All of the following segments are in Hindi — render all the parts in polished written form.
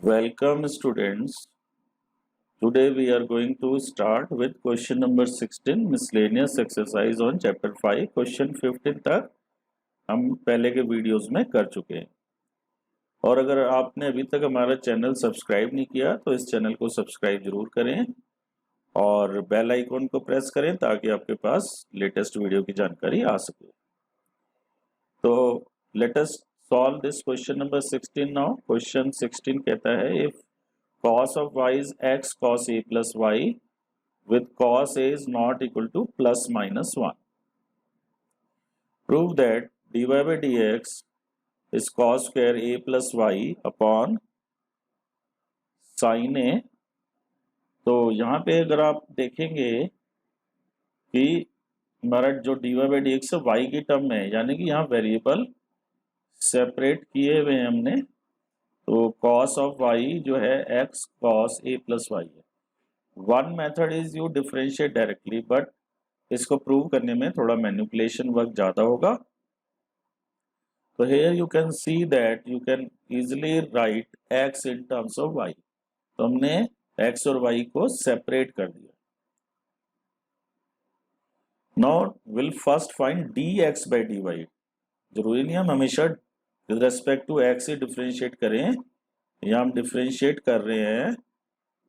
Welcome students. Today we are going to start with question number 16 miscellaneous exercise on chapter 5. Question 15 तक हम पहले के वीडियोस में कर चुके हैं और अगर आपने अभी तक हमारा चैनल सब्सक्राइब नहीं किया तो इस चैनल को सब्सक्राइब जरूर करें और बेल आइकॉन को प्रेस करें ताकि आपके पास लेटेस्ट वीडियो की जानकारी आ सके। तो let us solve this question number 16 now. Question 16 कहता है if cos of y is x cos a plus y with cos a is not equal to plus minus 1. Prove that dy by dx is cos square a plus y upon sin a. तो यहाँ पे अगर आप देखेंगे कि हमारा जो dy by dx है y की टर्म में है, यानी कि यहाँ वेरिएबल सेपरेट किए हुए हैं हमने, तो cos ऑफ y जो है x cos a plus y है। One method is you differentiate directly, but इसको प्रूव करने में थोड़ा मैनिपुलेशन वर्क ज्यादा होगा। तो here you can see that you can easily write x in terms of y। तो हमने x और y को सेपरेट कर दिया। Now will first find dx by dy। जरूरी नहीं हम हमेशा विद रेस्पेक्ट टू x से डिफरेंशिएट करें, या हम डिफरेंशिएट कर रहे हैं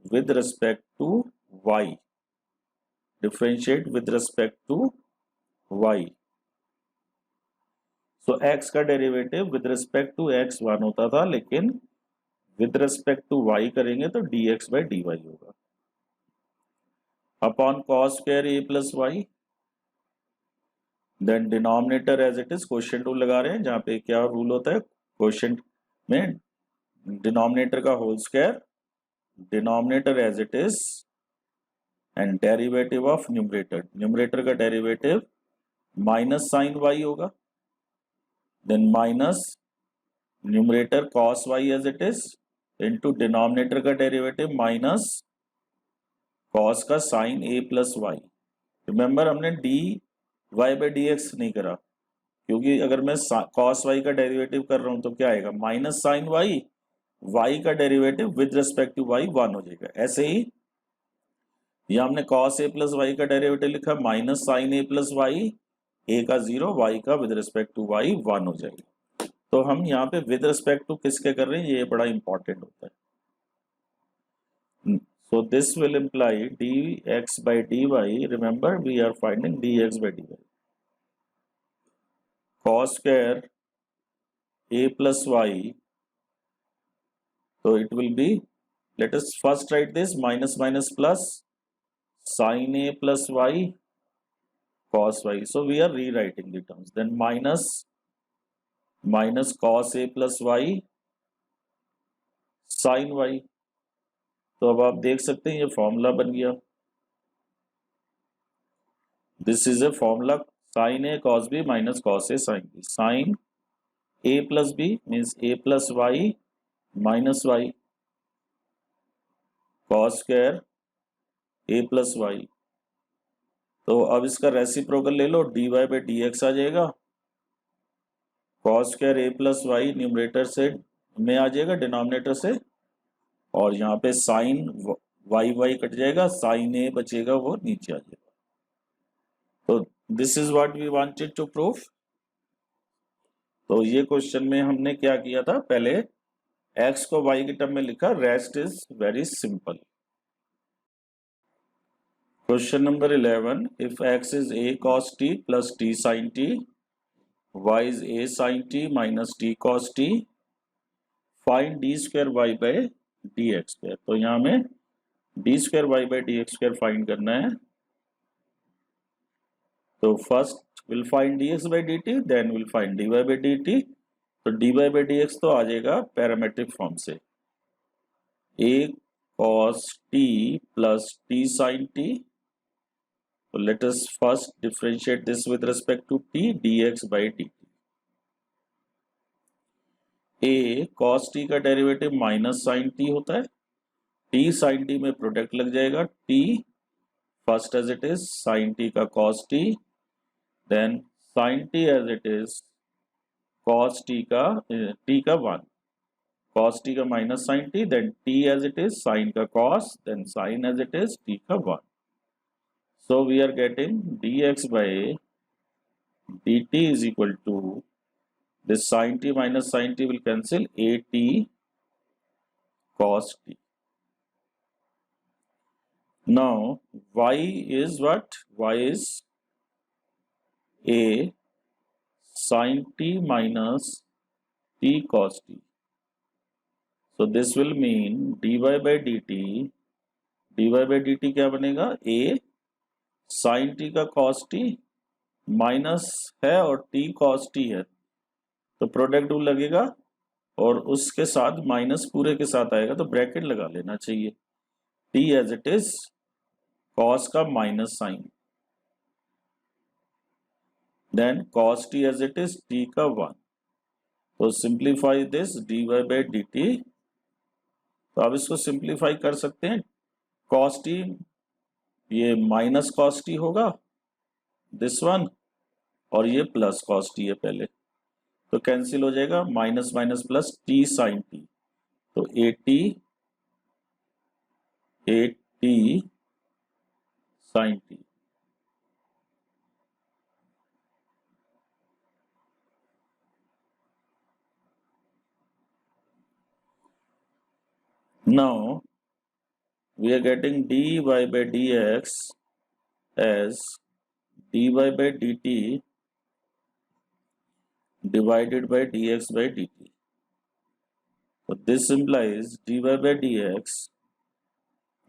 with respect to y, differentiate with respect to y. So x का derivative with respect to x 1 होता था, लेकिन with respect to y करेंगे तो dx by dy होगा upon cos square a plus y. Then denominator as it is, quotient rule लगा रहे हैं, जहां पे क्या रूल होता है quotient में denominator का whole square, denominator as it is and derivative of numerator का डेरिवेटिव माइनस साइन y होगा, then minus numerator cos y as it is into denominator का डेरिवेटिव माइनस cos का sine a plus y। Remember हमने dy by dx नहीं करा, क्योंकि अगर मैं cos y का डेरिवेटिव कर रहा हूं तो क्या आएगा माइनस साइन y का derivative with respect to y 1 हो जाएगा। ऐसे ही यहां हमने cos a प्लस y का डेरिवेटिव लिखा minus sine a plus y, a का 0 y का विद रिस्पेक्ट टू y 1 हो जाएगा। तो हम यहाँ पे विद रिस्पेक्ट टू किसके कर रहे हैं, ये बड़ा इंपॉर्टेंट होता है। So this will imply dx by dy, remember we are finding dx by dy, cos square a plus y, तो it will be, let us first write this minus minus plus sin a plus y cos y. So we are rewriting the terms. Then minus cos a plus y sin y. तो अब आप देख सकते हैं ये फॉर्मूला बन गया। This is a formula sin a cos b minus cos a sin b. sin a plus b means a plus y minus y cos square a plus y. तो अब इसका रेसिप्रोकल ले लो, dy by dx आ जाएगा, cos square a plus y numerator से में आ जाएगा डिनोमिनेटर से, और यहाँ पे साइन y कट जाएगा, साइन a बचेगा वो नीचे आ जाएगा। तो this is what we wanted to prove. तो ये क्वेश्चन में हमने क्या किया था, पहले x को y की टर्म में लिखा, rest is very simple. Question number 11, if x is a cos t plus t sin t, y is a sin t minus t cos t, find d square y by dx square। तो यहाँ में d square y by dx square find करना है। तो first will find dx by dt, then will find dy by dt। तो dy by dx तो आ जाएगा पैरामेट्रिक फॉर्म से, a cos t plus t sin t। So let us first differentiate this with respect to t, dx by dt। a cos t का डेरिवेटिव माइनस साइन t होता है, t sin t में प्रोडक्ट लग जाएगा, t first as it is sin t का cos t, then sin t as it is cos t का 1। cos t का minus sin t, then t as it is, sin का cos, then sin as it is, t का 1. So we are getting dx by dt is equal to this sin t minus sin t will cancel, at cos t. Now y is what? Y is a sin t minus t cos t. So this will mean dy by dt क्या बनेगा? a sin t का cos t माइनस है और t cos t है, तो प्रोडक्ट रूल लगेगा और उसके साथ माइनस पूरे के साथ आएगा, तो ब्रैकेट लगा लेना चाहिए. t as it is, cos का minus sine, then cos t as it is, t का 1. तो simplify this dy by dt. तो आप इसको सिंप्लीफाई कर सकते हैं. cos t ये माइनस cos t होगा, दिस वन, और ये प्लस cos t है पहले, तो कैंसिल हो जाएगा, minus minus plus t sin t, तो at sin t. Now we are getting dy by dx as dy by dt divided by dx by dt. So this implies dy by dx,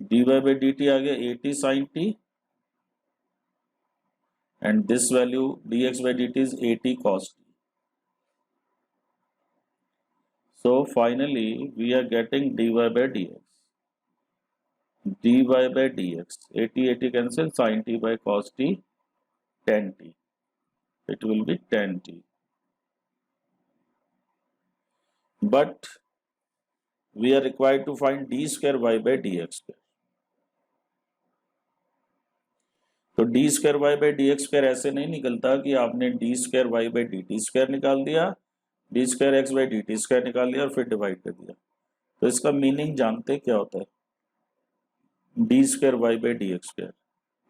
dy by dt आ गया 80 sin t, and this value dx by dt is 80 cos t. So finally we are getting dy by dx, dy by dx, 80 cancel, sin t by cos t, tan t, it will be tan t. But we are required to find d square y by dx square. तो d square y by dx square ऐसे नहीं निकलता कि आपने d square y by dt square निकाल दिया, d square x by dt square निकाल लिया और फिर डिवाइड कर दिया. तो इसका मीनिंग जानते क्या होता है? d square y by dx square,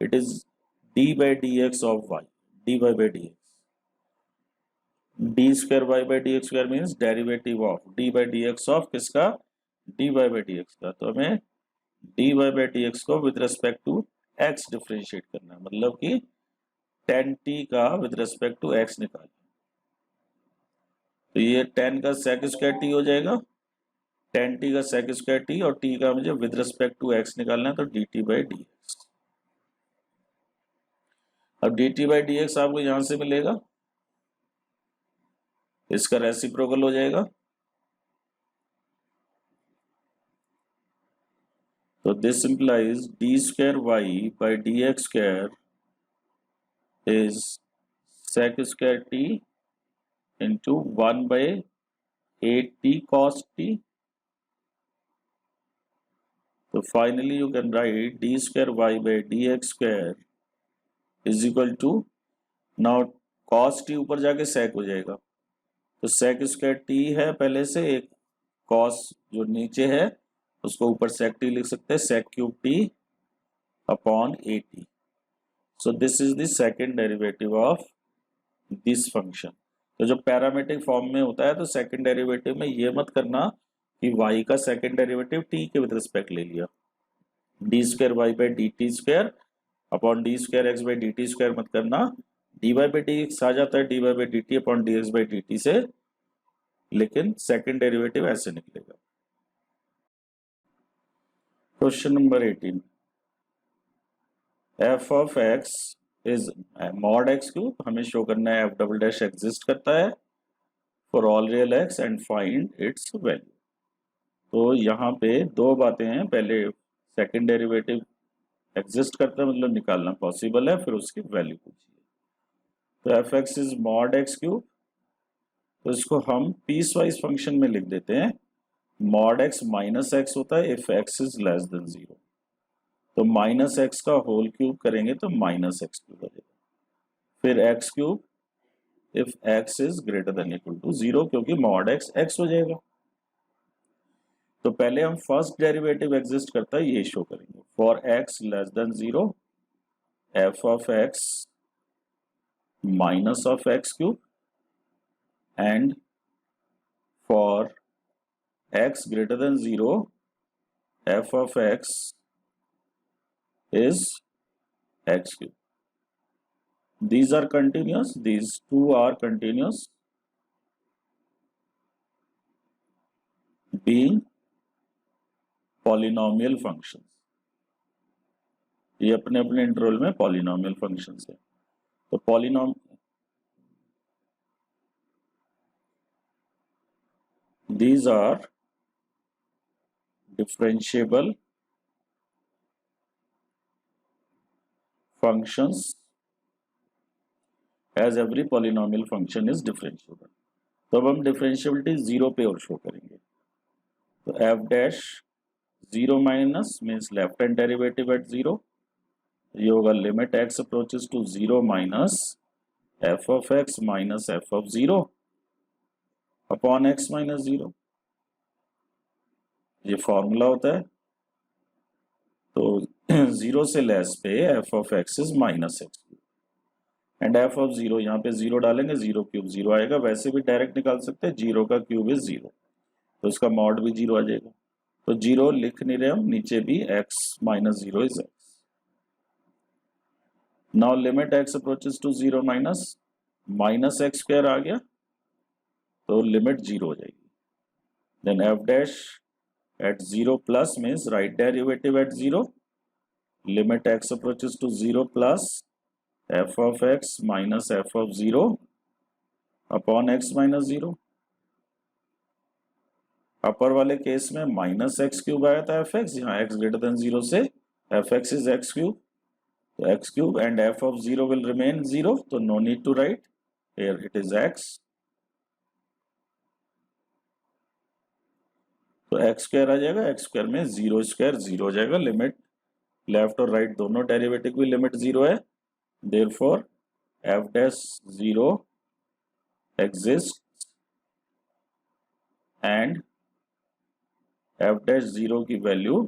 it is d by dx of y, dy by dx. d square y by dx square means derivative of d by dx of किसका? dy by dx का. तो हमें dy by dx को with respect to x differentiate करना है, मतलब कि tan t का विद रिस्पेक्ट टू x निकालना. तो ये tan का sec स्क्वायर t हो जाएगा, tan t का sec स्क्वायर t, और t का मुझे विद रिस्पेक्ट टू x निकालना है, तो dt by dx. अब dt by dx आपको यहां से मिलेगा, इसका रेसिप्रोकल हो जाएगा, तो this implies d square y by dx square is sec square t into 1 by 8t cos t. तो finally you can write d square y by dx square is equal to, now cos t ऊपर जाके sec हो जाएगा, तो sec स्क्वायर t है पहले से, एक cos जो नीचे है उसको ऊपर sec t लिख सकते हैं, sec cube t upon 80. So this is the second derivative of this function. तो जो पैरामेट्रिक फॉर्म में होता है, तो सेकेंड डेरिवेटिव में ये मत करना कि y का सेकेंड डेरिवेटिव t के विद रिस्पेक्ट ले लिया, d square y by D T square upon D square x by D T square मत करना, dy बाई डी एक्स आ जाता है dy by D T upon D x by D T से, लेकिन सेकेंड डेरिवेटिव ऐसे निकलेगा. Question number 18, f of x is mod x cube, हमें शो करना है f डबल डैश एग्जिस्ट करता है for all real x and find its value. तो यहाँ पे दो बातें हैं, पहले सेकंड डेरिवेटिव एग्जिस्ट करता है मतलब निकालना पॉसिबल है, फिर उसकी वैल्यू पूछिए. तो F x is mod x cube, तो इसको हम पीस वाइज फंक्शन में लिख देते हैं. मॉड एक्स माइनस एक्स होता है if x is less than 0, तो माइनस एक्स का होल क्यूब करेंगे तो माइनस एक्स क्यूब आ जाएगा. फिर x cube if x is greater than equal to 0, क्योंकि मॉड एक्स एक्स हो जाएगा. तो पहले हम फर्स्ट डेरिवेटिव एग्जिस्ट करता है ये शो करेंगे। For x less than 0 f of x minus of x cube and for x greater than 0 f of x is x cube. These are continuous, these two are continuous, being polynomial functions. ये अपने अपने इंटरवल में पॉलिनोमियल फंक्शंस है। तो these are differentiable functions as every polynomial function is differentiable. तो अब हम डिफरेंशियबिलिटी 0 पे और शो करेंगे। तो f dash 0 minus means left hand derivative at 0, ये होगा limit x approaches to 0 minus f of x minus f of 0 upon x minus 0। ये फॉर्मूला होता है। तो 0 से लेस पे f of x is minus x and f of 0, यहाँ पे 0 डालेंगे 0 क्यूब 0 आएगा। वैसे भी डायरेक्ट निकाल सकते हैं, 0 का क्यूब इज 0, तो इसका मॉड भी 0 आ जाएगा। तो 0 लिख नहीं रहे हम, नीचे भी x minus 0 is x। Now limit x approaches to 0 minus x square आ गया, तो लिमिट 0 हो जाएगी। Then f dash at 0 plus means right derivative at 0, limit x approaches to 0 plus f of x minus f of 0 upon x minus 0। Upper वाले केस में माइनस एक्स क्यूब आया था एफ एक्स, यहाँ x ग्रेटर देन 0 से F x is x cube, तो x cube and f of 0 will remain 0, तो no need to write, here it is x। तो एक्स स्क्वायर आ जाएगा, एक्स स्क्वायर में 0 स्क्वायर 0 हो जाएगा। लिमिट लेफ्ट और राइट दोनों डेरिवेटिव की लिमिट 0 है, therefore f dash 0 exist and f dash 0 की वैल्यू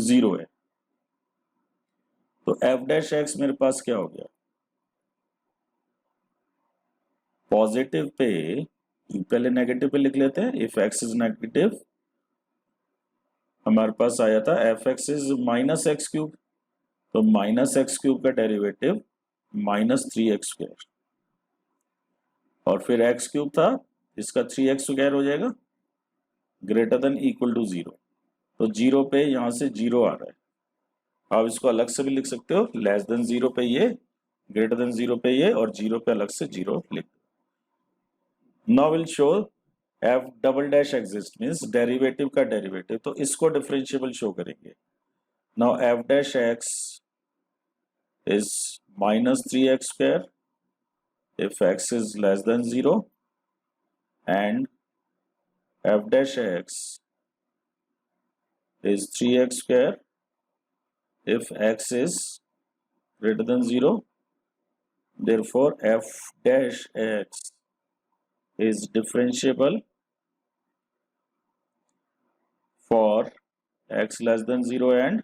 0 है। तो f डैश x मेरे पास क्या हो गया, पॉजिटिव पे, पहले नेगेटिव पे लिख लेते हैं। इफ x इज नेगेटिव, हमारे पास आया था f x is minus x cube, तो माइनस एक्स क्यूब का डेरिवेटिव माइनस 3x स्क्वायर, और फिर x क्यूब था, इसका 3x स्क्वायर हो जाएगा ग्रेटर देन इक्वल टू 0। तो 0 पे यहां से 0 आ रहा है, आप इसको अलग से भी लिख सकते हो, लेस देन 0 पे ये, ग्रेटर देन 0 पे ये, और 0 पे अलग से 0 लिख। Now will show f double dash exist means derivative का डेरिवेटिव, तो इसको डिफरेंशिएबल शो करेंगे। Now f dash x is minus 3x square if x is less than 0 and f dash x is 3x square if x is greater than 0, therefore f dash x is differentiable for x less than 0 and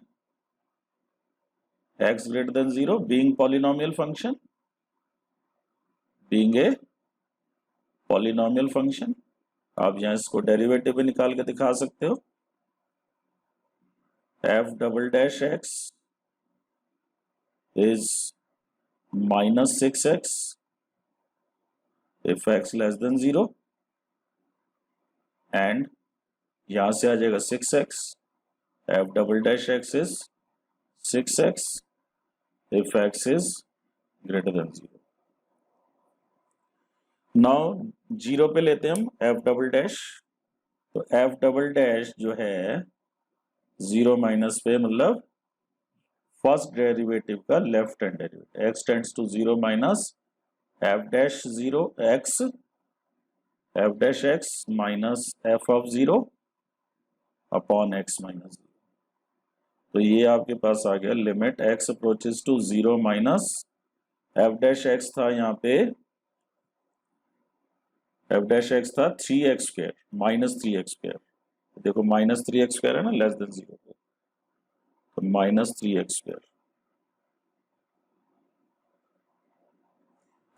x greater than 0 being polynomial function, being a polynomial function। आप यहाँ इसको डेरिवेटिव में निकाल के दिखा सकते हो। f double dash x is minus 6x if x less than 0 and यहां से आ जाएगा 6x, f double dash x is 6x if x is greater than 0। Now 0 पे लेते हैं हम f डबल डैश, तो f डबल डैश जो है 0 माइनस पे मतलब फर्स्ट डेरिवेटिव का left hand derivative, x tends to 0 minus f dash 0 x, f dash x minus f of 0 upon x minus 0। तो ये आपके पास आ गया limit x approaches to 0 minus f dash x था, यहाँ पे f डैश x था 3x square minus 3x square, देखो माइनस थ्री एक्स स्क्वायर है ना लेस देन जीरो पे, तो minus three x square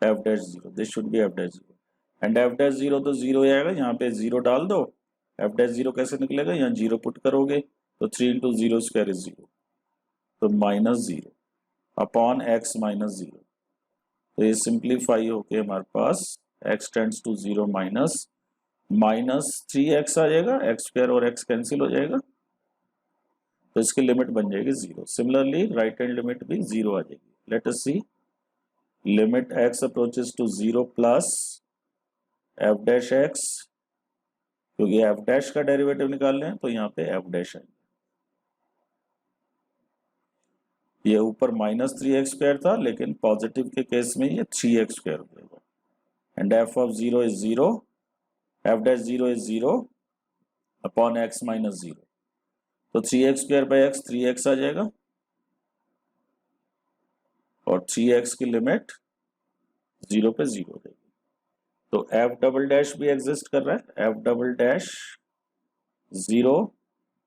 F dash zero, this should be F dash zero, and F dash zero तो जीरो आएगा, यहाँ पे जीरो डाल दो, एफ डैश जीरो कैसे निकलेगा, यहाँ जीरो पुट करोगे तो three into zero square is zero, तो minus zero upon x minus zero, तो ये सिंप्लीफाई होके हमारे पास x tends to zero minus minus three x आ जाएगा, एक्स स्क्वायर और एक्स कैंसिल हो जाएगा, तो इसकी लिमिट बन जाएगी zero. Similarly right hand limit भी जीरो आ जाएगी। Let us see limit x approaches to zero plus f dash x, क्योंकि एफ डैश का डेरिवेटिव निकालना है तो यहाँ पे एफ डैश है, ये ऊपर माइनस थ्री एक्स स्क्वायर था लेकिन पॉजिटिव के केस में ये थ्री एक्स स्क्वायर हो जाएगा, and f of zero is zero, f dash zero is zero upon x minus zero, तो three x square by x three x आ जाएगा, और थ्री एक्स की लिमिट जीरो पे जीरो देगी, तो एफ डबल डैश भी एग्जिस्ट कर रहा है, f double dash zero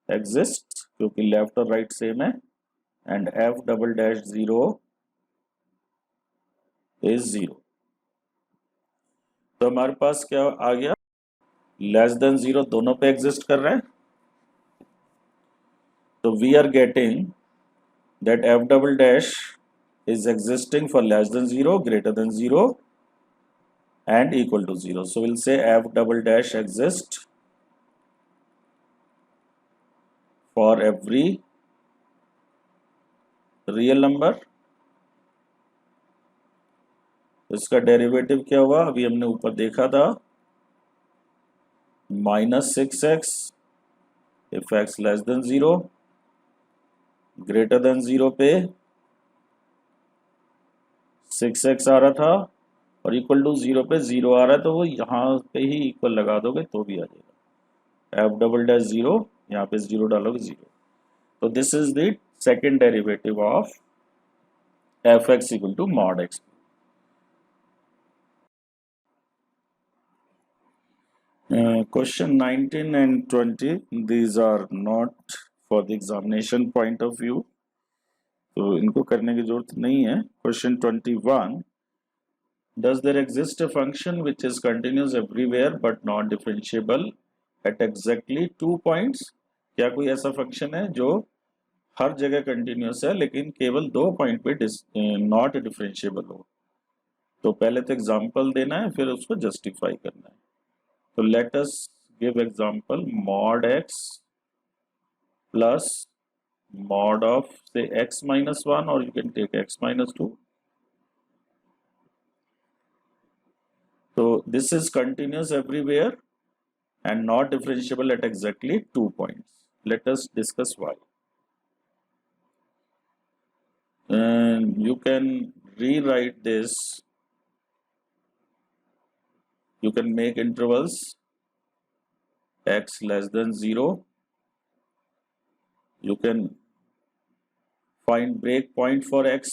exist क्योंकि लेफ्ट और राइट सेम है, and f double dash zero is zero, तो हमारे पास क्या आ गया, लेस देन जीरो दोनों पे एग्जिस्ट कर रहा है, तो we are getting that f double dash is existing for less than 0, greater than 0 and equal to 0. So we'll say f double dash exists for every real number. इसका डेरिवेटिव क्या हुआ, अभी हमने ऊपर देखा था, minus six x if x less than zero, greater than zero पे सिक्स एक्स आ रहा था, और इक्वल टू जीरो पे जीरो आ रहा है, तो वो यहाँ पे ही इक्वल लगा दोगे तो भी आ जाएगा, एफ डबल डैश जीरो, यहाँ पे जीरो डालोगे जीरो, तो this is the second derivative of f x equal to mod x. Question 19 and 20, these are not for the examination point of view, तो इनको करने की जरूरत नहीं है। Question 21, does there exist a function which is continuous everywhere but not differentiable at exactly 2 points? क्या कोई ऐसा फंक्शन है जो हर जगह कंटिन्यूस है लेकिन केवल 2 पॉइंट पे नॉट डिफरेंशिएबल हो? तो पहले तो एग्जांपल देना है फिर उसको जस्टिफाई करना है। तो let us give example mod x plus mod of say x minus 1, or you can take x minus 2. So this is continuous everywhere and not differentiable at exactly 2 points. Let us discuss why. You can rewrite this, you can make intervals x less than 0, you can find break point for x,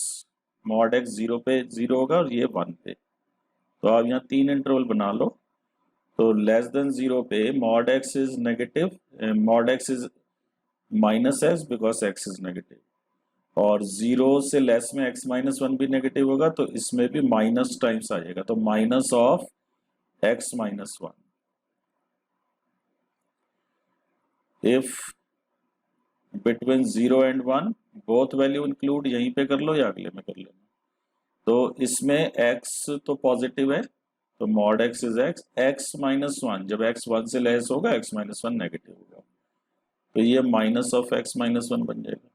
mod x 0 पे 0 होगा और ये 1 पे, तो आप यहाँ तीन इंटरवल बना लो, तो लेस देन 0 पे mod x is negative, mod x is minus x because x is negative, और 0 से लेस में x माइनस 1 भी नेगेटिव होगा तो इसमें भी माइनस टाइम्स आ जाएगा, तो minus of x minus 1, if between 0 and 1 both value include, यहीं पे कर लो या अगले में कर लेना, तो इसमें x तो पॉजिटिव है तो mod x is x minus 1, जब x 1 से लेस होगा x माइनस 1 नेगेटिव होगा, तो ये माइनस ऑफ x माइनस 1 बन जाएगा,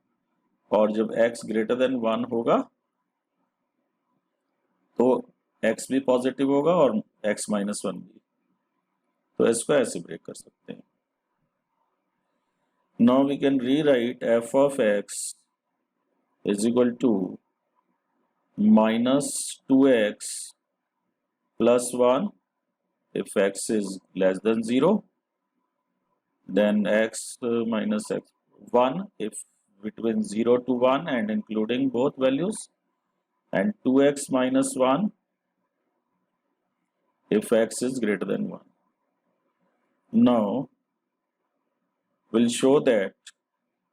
और जब x ग्रेटर देन 1 होगा तो x भी पॉजिटिव होगा और x माइनस 1 भी, तो इसको ऐसे ब्रेक कर सकते हैं। Now we can rewrite f of x is equal to minus 2x plus 1 if x is less than 0, then x minus x 1 if between 0 to 1 and including both values, and 2x minus 1 if x is greater than 1. Now will show that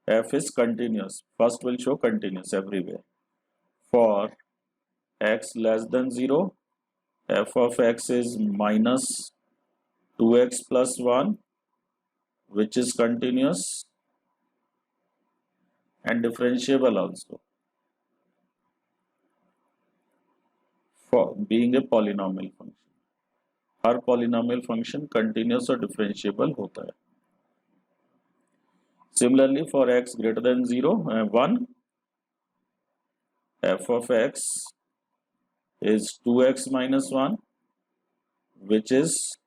f is continuous. First will show continuous everywhere. For x less than 0, f of x is minus 2x plus 1, which is continuous and differentiable also, for being a polynomial function. Her polynomial function continuous और differentiable होता है. Similarly, for x greater than 0, 1, f of x is 2x minus 1, which is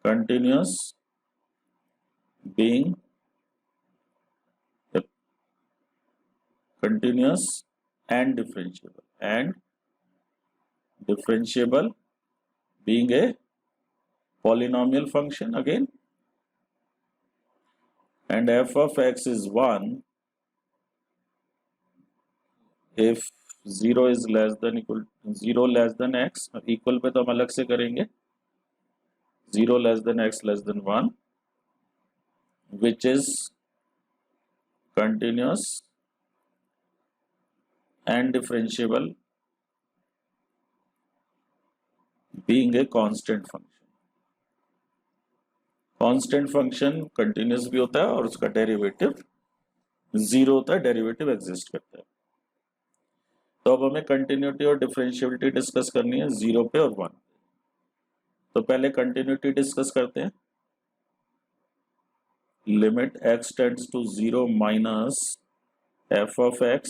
continuous, being continuous and differentiable, being a polynomial function again. And f of x is 1 if 0 is less than equal 0 less than x. Equal pay तो हम अलग से करेंगे. 0 less than x less than 1, which is continuous and differentiable, being a constant function. Constant function continuous भी होता है और उसका डेरिवेटिव 0 होता है, डेरिवेटिव एग्जिस्ट करता है. तो अब हमें कंटिन्यूटी और डिफरेंशियबिलिटी डिस्कस करनी है 0 पे और 1 पे. तो पहले कंटिन्यूटी डिस्कस करते हैं. Limit x tends to 0 minus f of x.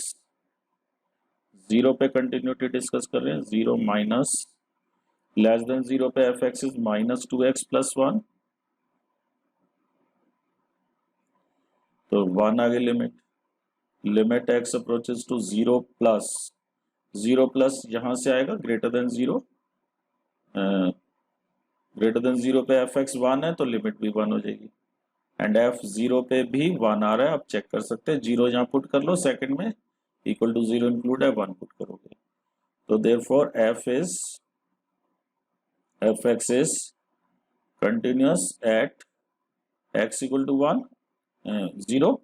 0 पे कंटिन्यूटी डिस्कस कर रहे हैं. 0 माइनस लेस देन 0 पे f x is minus 2x plus 1. तो 1 आ गई limit. Limit x approaches to 0 plus यहां से आएगा ग्रेटर देन 0. ग्रेटर देन 0 पे एफ एक्स 1 है तो लिमिट भी 1 हो जाएगी. एंड एफ 0 पे भी 1 आ रहा है. आप चेक कर सकते हैं. 0 यहाँ पुट कर लो सेकंड में, इक्वल टू 0 इंक्लूड है, 1 पुट करोगे. तो therefore f x is continuous at x equal to 1 0.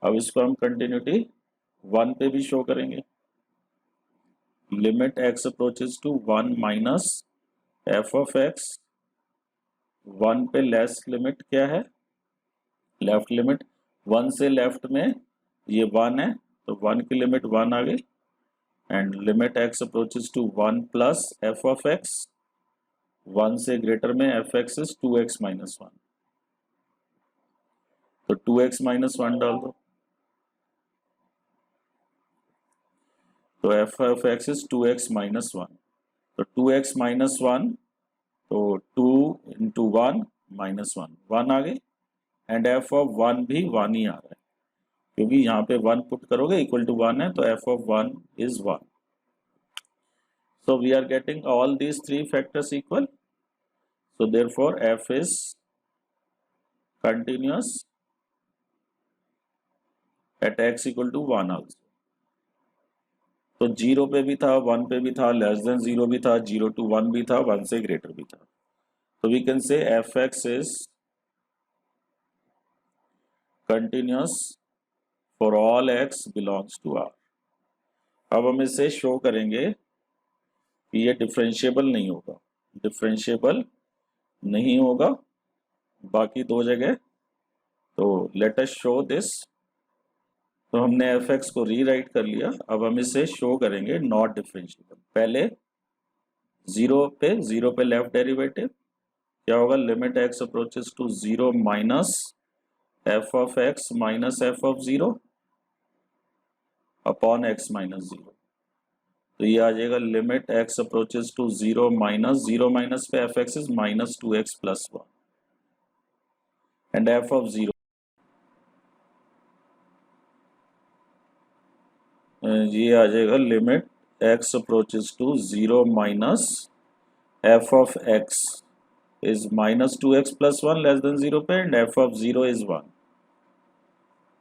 अब इसको हम कंटिन्यूटी 1 पे भी शो करेंगे. Limit x approaches to 1 minus f of x. 1 पे लेस लिमिट क्या है? Left limit. 1 से लेफ्ट में ये 1 है तो 1 की लिमिट 1 आ गई. And limit x approaches to 1 plus f of x. 1 से ग्रेटर में f x is 2x minus 1. तो 2x माइनस 1 डाल दो. तो f of x is 2x minus 1. तो 2x माइनस 1 तो 2 इंटू 1 माइनस 1 1 आ गई. एंड f ऑफ 1 भी 1 ही आ रहा है क्योंकि यहाँ पे 1 पुट करोगे इक्वल टू 1 है तो f of 1 is 1. So we are getting all these three factors equal. So therefore f is continuous at x equal to 1 also. तो 0 पे भी था, 1 पे भी था, लेस देन 0 भी था, 0 to 1 भी था, 1 से ग्रेटर भी था. तो we can say f(x) is continuous for all x belongs to R. अब हम इसे शो करेंगे कि ये डिफरेंशिएबल नहीं होगा. डिफरेंशिएबल नहीं होगा बाकी दो जगह. तो लेट अस शो दिस. तो हमने f(x) को रीराइट कर लिया. अब हम इसे शो करेंगे नॉट डिफरेंशिएबल. पहले 0 पे लेफ्ट डेरिवेटिव क्या होगा? Limit x approaches to 0 minus f of x minus f of 0 upon x minus 0. तो ये आ जाएगा limit x approaches to 0 minus पे f x is minus 2x plus 1 and f of 0 ये आ जाएगा limit x approaches to 0 minus f of x is minus 2x plus 1 less than 0 पे and f of 0 is 1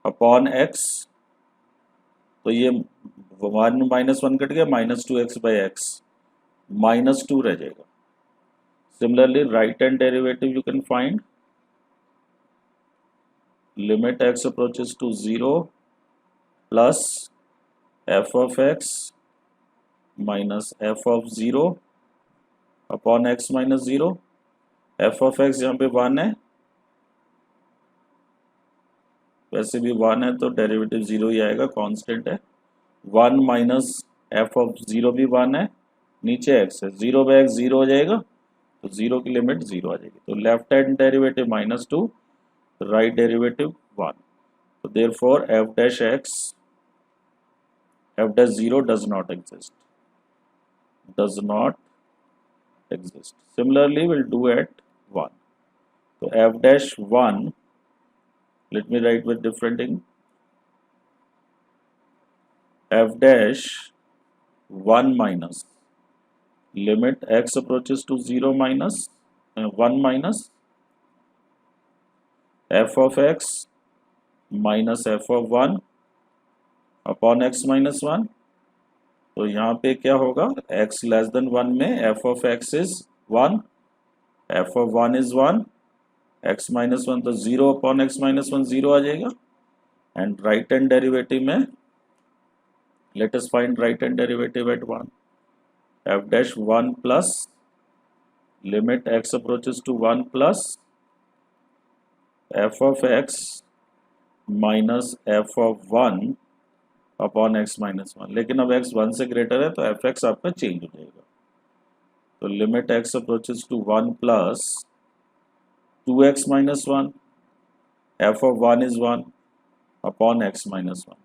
upon x. तो ये 1 माइनस 1 कट गया, minus 2x by x minus 2 रह जाएगा. Similarly right hand derivative you can find. Limit x approaches to 0 plus f of x minus f of 0 upon x minus 0। f of x यहाँ पे 1 है, वैसे भी 1 है तो डेरिवेटिव 0 ही आएगा, कांस्टेंट है। 1 माइनस f of 0 भी 1 है, नीचे x है, 0 बाय x 0 हो जाएगा, तो 0 की लिमिट 0 आ जाएगी। तो left hand derivative -2, right derivative 1। तो therefore f dash x, f dash 0 does not exist, does not exist. Similarly we'll do at 1. So f dash 1, let me write with different thing. F dash 1 minus limit x approaches to 0 minus 1 minus f of x minus f of 1 upon x minus 1। तो यहाँ पे क्या होगा, x लेस देन 1 में f of x is 1, f of 1 is 1, x minus 1 तो 0 अपॉन x माइनस 1 0 आ जाएगा। एंड राइट हैंड डेरिवेटिव में let us find right hand derivative at 1, f dash 1 plus limit x approaches to 1 plus f of x minus f of 1 upon x minus 1। लेकिन अब x 1 से ग्रेटर है तो एफ एक्स आपका चेंज हो जाएगा। तो limit x approaches to 1 plus 2x minus 1, f of 1 is 1 upon x minus 1।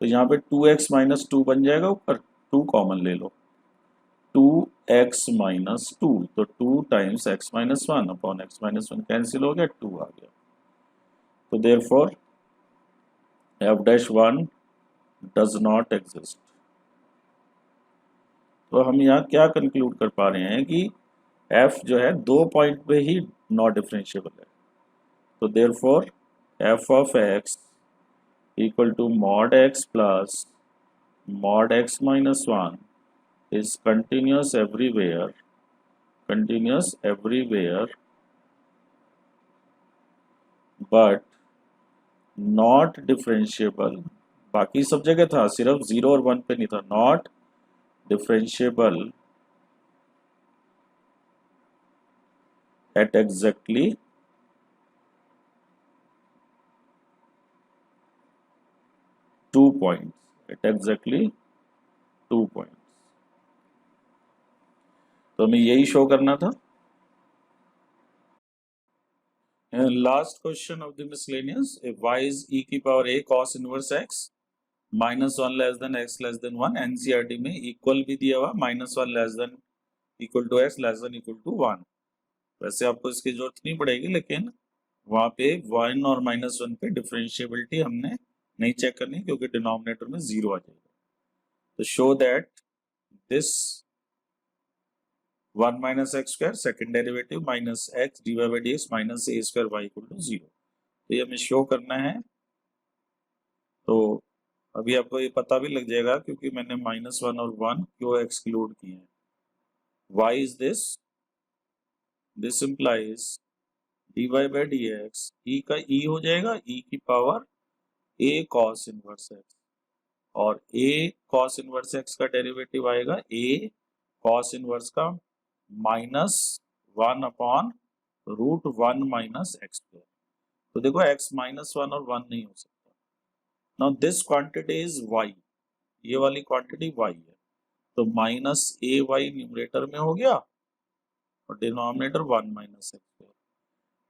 तो यहाँ पे 2x माइनस 2 बन जाएगा, ऊपर 2 कॉमन ले लो, 2x माइनस 2, तो 2 times x minus 1 upon x minus 1 cancel हो गया, 2 आ गया। तो therefore f dash 1 does not exist। तो हम यहाँ क्या कंक्लूड कर पा रहे हैं कि f जो है 2 पॉइंट पे ही नॉट डिफरेंशिएबल है। तो therefore f of x equal to mod x plus mod x minus 1 is continuous everywhere but not differentiable। बाकी सब जगह था, सिर्फ 0 और 1 पे नहीं था। not differentiable at exactly two points, at exactly 2 points। तो हमें यही शो करना था। Last question of the miscellaneous, y is e की power a cos inverse x -1 less than x less than 1। NCERT में इक्वल भी दिया हुआ, -1 less than equal to x less than equal to 1। वैसे आपको इसकी जरूरत नहीं पड़ेगी, लेकिन वहां पे 1 और -1 पे डिफरेंशिएबिलिटी हमने नहीं चेक करनी, क्योंकि डिनोमिनेटर में 0 आ जाएगा। तो show that this 1 minus x square second derivative minus x divide by dx minus a square y equal to 0। तो ये हमें शो करना है। तो अभी आपको ये पता भी लग जाएगा, क्योंकि मैंने -1 और 1 क्यों एक्सक्लूड किए हैं। y is this implies dy by dx, e का e हो जाएगा e की power a cos inverse x, और a cos इनवर्स x का डेरिवेटिव आएगा a cos इनवर्स का -1 अपॉन √1 माइनस एक्स स्क्वायर। तो देखो x -1 और 1 नहीं हो सकता। Now this quantity is y, ये वाली क्वांटिटी y है, तो -ay न्यूमरेटर में हो गया और डिनोमिनेटर 1 माइनस एक्स स्क्वायर।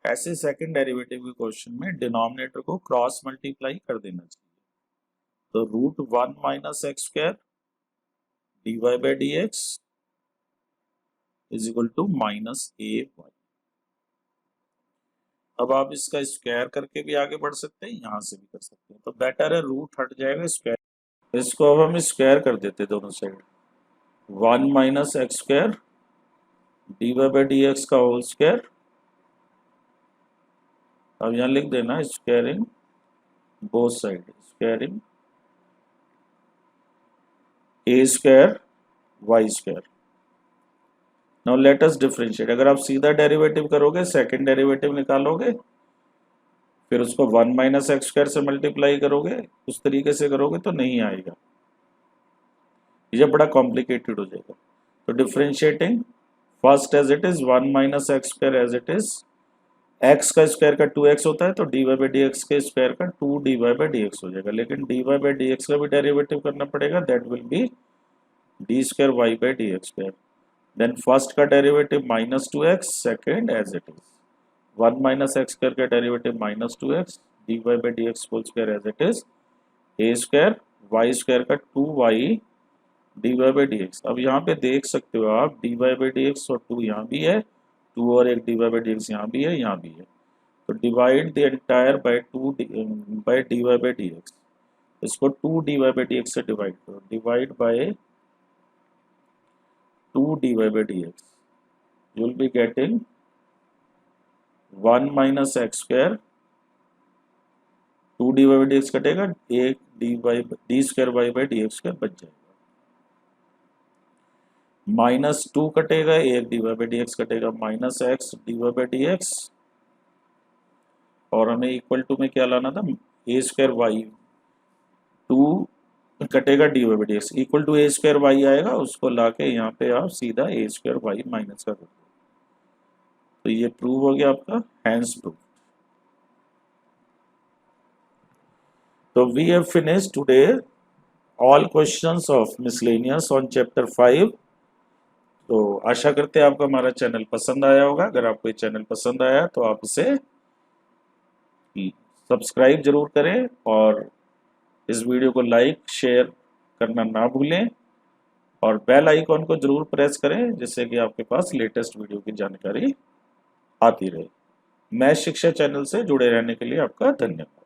ऐसे सेकंड डेरिवेटिव के क्वेश्चन में डिनोमिनेटर को क्रॉस मल्टीप्लाई कर देना चाहिए। तो √1 minus x square dy by dx is equal to -ay। अब आप इसका स्क्वायर करके भी आगे बढ़ सकते हैं, यहाँ से भी कर सकते हैं। तो बेटर है रूट हट जाएगा, स्क्वायर। इसको अब हम स्क्वायर कर देते दोनों side, 1 minus x square dy by dx का होल स्क्वायर। अब यहाँ लिख देना squaring both side, squaring a square y square. Now let us differentiate. अगर आप सीधा डेरिवेटिव करोगे, सेकंड डेरिवेटिव निकालोगे, फिर उसको 1 माइनस एक्स स्क्वायर से मल्टीप्लाई करोगे, उस तरीके से करोगे तो नहीं आएगा, ये बड़ा कॉम्प्लिकेटेड हो जाएगा। तो differentiating first as it is 1 minus x square as it is, x का स्क्वायर का 2x होता है तो dy बाई डी एक्स के स्क्वायर का 2dy बाई डी एक्स हो जाएगा, लेकिन dy बाई डी एक्स का भी डेरिवेटिव करना पड़ेगा, that will be d square y by d x square. Then first का derivative minus 2x, second as it is 1 minus x square का derivative minus 2x, dy by d x whole square as it is a square y square का 2y dy by d x. अब यहाँ पे देख सकते हो आप dy बाई डी एक्स और 2 यहाँ भी है, 2 और एक dy बाई डी एक्स यहाँ भी है, यहाँ भी है, तो divide the entire by 2 by dy by d x, इसको 2 dy बाई डी एक्स से डिवाइड करो, divide by 2 dy by d x, you will be getting 1 minus x square, 2 dy by d x कटेगा, एक d square y by d x square बच जाएगा, माइनस 2 कटेगा, एक dy बाई डी एक्स कटेगा, minus x dy by d x, और हमें इक्वल टू में क्या लाना था, ए स्क्वायर वाई, 2 कटेगा dy by d x, equal to a square y आएगा, उसको लाके यहाँ पे आप सीधा ए स्क्वायर वाई माइनस कर दो, तो ये प्रूव हो गया आपका, हैंस प्रूव। तो we have finished today all questions of miscellaneous on chapter 5। तो आशा करते हैं आपको हमारा चैनल पसंद आया होगा। अगर आपको ये चैनल पसंद आया तो आप इसे सब्सक्राइब जरूर करें और इस वीडियो को लाइक शेयर करना ना भूलें, और बेल आइकॉन को जरूर प्रेस करें जिससे कि आपके पास लेटेस्ट वीडियो की जानकारी आती रहे। मैथ शिक्षा चैनल से जुड़े रहने के लिए आपका धन्यवाद।